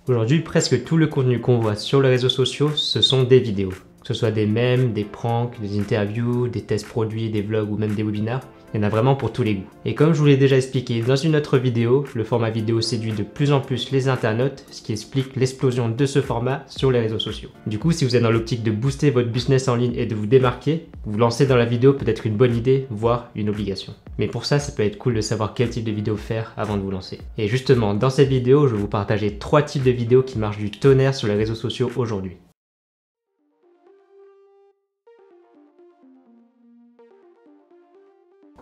Aujourd'hui, presque tout le contenu qu'on voit sur les réseaux sociaux, ce sont des vidéos. Que ce soit des mèmes, des pranks, des interviews, des tests produits, des vlogs ou même des webinars, il y en a vraiment pour tous les goûts. Et comme je vous l'ai déjà expliqué dans une autre vidéo, le format vidéo séduit de plus en plus les internautes, ce qui explique l'explosion de ce format sur les réseaux sociaux. Du coup, si vous êtes dans l'optique de booster votre business en ligne et de vous démarquer, vous lancer dans la vidéo peut être une bonne idée, voire une obligation. Mais pour ça peut être cool de savoir quel type de vidéo faire avant de vous lancer. Et justement, dans cette vidéo, je vais vous partager 3 types de vidéos qui marchent du tonnerre sur les réseaux sociaux aujourd'hui.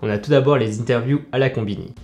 On a tout d'abord les interviews à la Combini.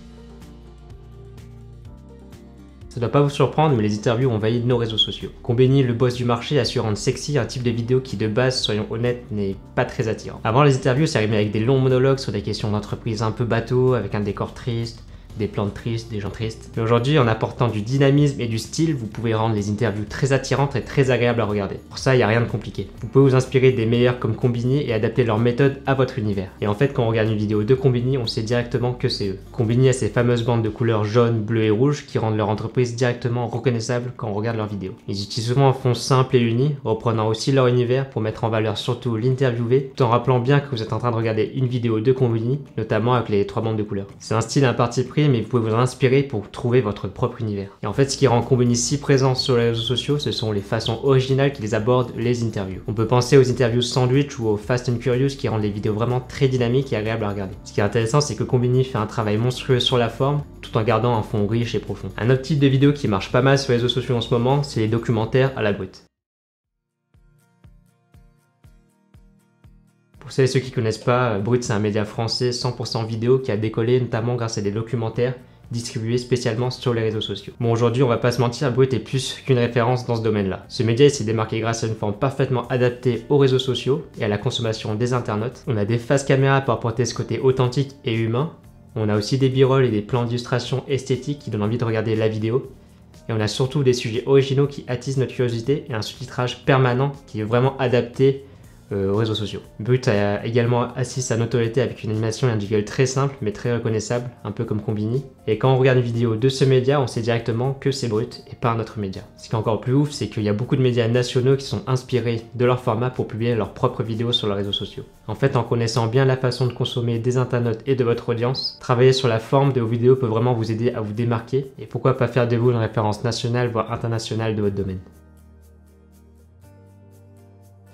Ça ne doit pas vous surprendre, mais les interviews ont envahi nos réseaux sociaux. Combini, le boss du marché, a su rendre sexy un type de vidéo qui de base, soyons honnêtes, n'est pas très attirant. Avant les interviews, ça arrivait avec des longs monologues sur des questions d'entreprise un peu bateau, avec un décor triste, des plans tristes, des gens tristes. Mais aujourd'hui, en apportant du dynamisme et du style, vous pouvez rendre les interviews très attirantes et très agréables à regarder. Pour ça, il n'y a rien de compliqué. Vous pouvez vous inspirer des meilleurs comme Combini et adapter leur méthode à votre univers. Et en fait, quand on regarde une vidéo de Combini, on sait directement que c'est eux. Combini a ces fameuses bandes de couleurs jaune, bleu et rouge qui rendent leur entreprise directement reconnaissable quand on regarde leurs vidéos. Ils utilisent souvent un fond simple et uni, reprenant aussi leur univers pour mettre en valeur surtout l'interviewé, tout en rappelant bien que vous êtes en train de regarder une vidéo de Combini, notamment avec les 3 bandes de couleurs. C'est un style à parti pris, mais vous pouvez vous inspirer pour trouver votre propre univers. Et en fait, ce qui rend Combini si présent sur les réseaux sociaux, ce sont les façons originales qu'ils abordent les interviews. On peut penser aux interviews sandwich ou aux Fast and Curious qui rendent les vidéos vraiment très dynamiques et agréables à regarder. Ce qui est intéressant, c'est que Combini fait un travail monstrueux sur la forme, tout en gardant un fond riche et profond. Un autre type de vidéo qui marche pas mal sur les réseaux sociaux en ce moment, c'est les documentaires à la brute. Pour celles et ceux qui ne connaissent pas, Brut c'est un média français 100% vidéo qui a décollé notamment grâce à des documentaires distribués spécialement sur les réseaux sociaux. Bon, aujourd'hui, on va pas se mentir, Brut est plus qu'une référence dans ce domaine-là. Ce média il s'est démarqué grâce à une forme parfaitement adaptée aux réseaux sociaux et à la consommation des internautes. On a des faces caméra pour apporter ce côté authentique et humain. On a aussi des b-rolls et des plans d'illustration esthétiques qui donnent envie de regarder la vidéo. Et on a surtout des sujets originaux qui attisent notre curiosité et un sous-titrage permanent qui est vraiment adapté aux réseaux sociaux. Brut a également assis sa notoriété avec une animation et un jingle très simple mais très reconnaissable, un peu comme Combini. Et quand on regarde une vidéo de ce média, on sait directement que c'est Brut et pas un autre média. Ce qui est encore plus ouf, c'est qu'il y a beaucoup de médias nationaux qui sont inspirés de leur format pour publier leurs propres vidéos sur les réseaux sociaux. En fait, en connaissant bien la façon de consommer des internautes et de votre audience, travailler sur la forme de vos vidéos peut vraiment vous aider à vous démarquer et pourquoi pas faire de vous une référence nationale voire internationale de votre domaine.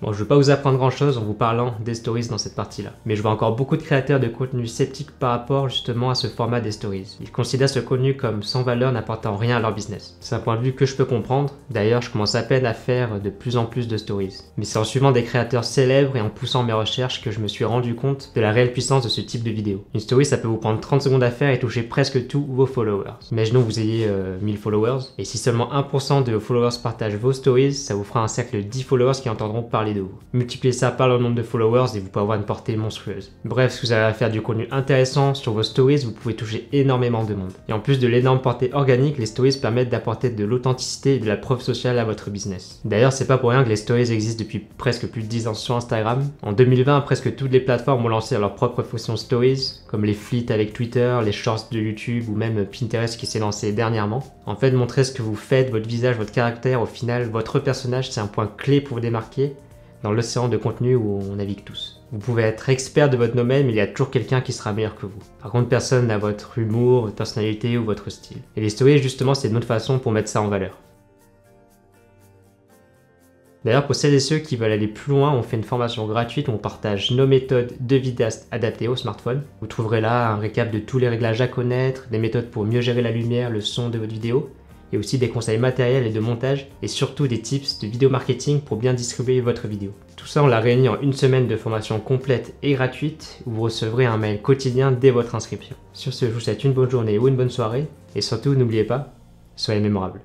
Bon, je ne vais pas vous apprendre grand chose en vous parlant des stories dans cette partie-là, mais je vois encore beaucoup de créateurs de contenu sceptiques par rapport justement à ce format des stories. Ils considèrent ce contenu comme sans valeur, n'apportant rien à leur business. C'est un point de vue que je peux comprendre, d'ailleurs je commence à peine à faire de plus en plus de stories. Mais c'est en suivant des créateurs célèbres et en poussant mes recherches que je me suis rendu compte de la réelle puissance de ce type de vidéo. Une story ça peut vous prendre 30 secondes à faire et toucher presque tous vos followers. Imaginons que vous ayez 1000 followers, et si seulement 1% de vos followers partagent vos stories, ça vous fera un cercle de 10 followers qui entendront parler de vous. Multipliez ça par le nombre de followers et vous pouvez avoir une portée monstrueuse. Bref, si vous avez à faire du contenu intéressant sur vos stories, vous pouvez toucher énormément de monde. Et en plus de l'énorme portée organique, les stories permettent d'apporter de l'authenticité et de la preuve sociale à votre business. D'ailleurs, c'est pas pour rien que les stories existent depuis presque plus de 10 ans sur Instagram. En 2020, presque toutes les plateformes ont lancé leur propre fonction stories, comme les flits avec Twitter, les shorts de YouTube ou même Pinterest qui s'est lancé dernièrement. En fait, montrer ce que vous faites, votre visage, votre caractère, au final, votre personnage, c'est un point clé pour vous démarquer dans l'océan de contenu où on navigue tous. Vous pouvez être expert de votre domaine, mais il y a toujours quelqu'un qui sera meilleur que vous. Par contre, personne n'a votre humour, votre personnalité ou votre style. Et les stories, justement, c'est une autre façon pour mettre ça en valeur. D'ailleurs, pour celles et ceux qui veulent aller plus loin, on fait une formation gratuite où on partage nos méthodes de vidéaste adaptées au smartphone. Vous trouverez là un récap de tous les réglages à connaître, des méthodes pour mieux gérer la lumière, le son de votre vidéo, et aussi des conseils matériels et de montage, et surtout des tips de vidéo marketing pour bien distribuer votre vidéo. Tout ça, on l'a réuni en une semaine de formation complète et gratuite, où vous recevrez un mail quotidien dès votre inscription. Sur ce, je vous souhaite une bonne journée ou une bonne soirée, et surtout, n'oubliez pas, soyez mémorables.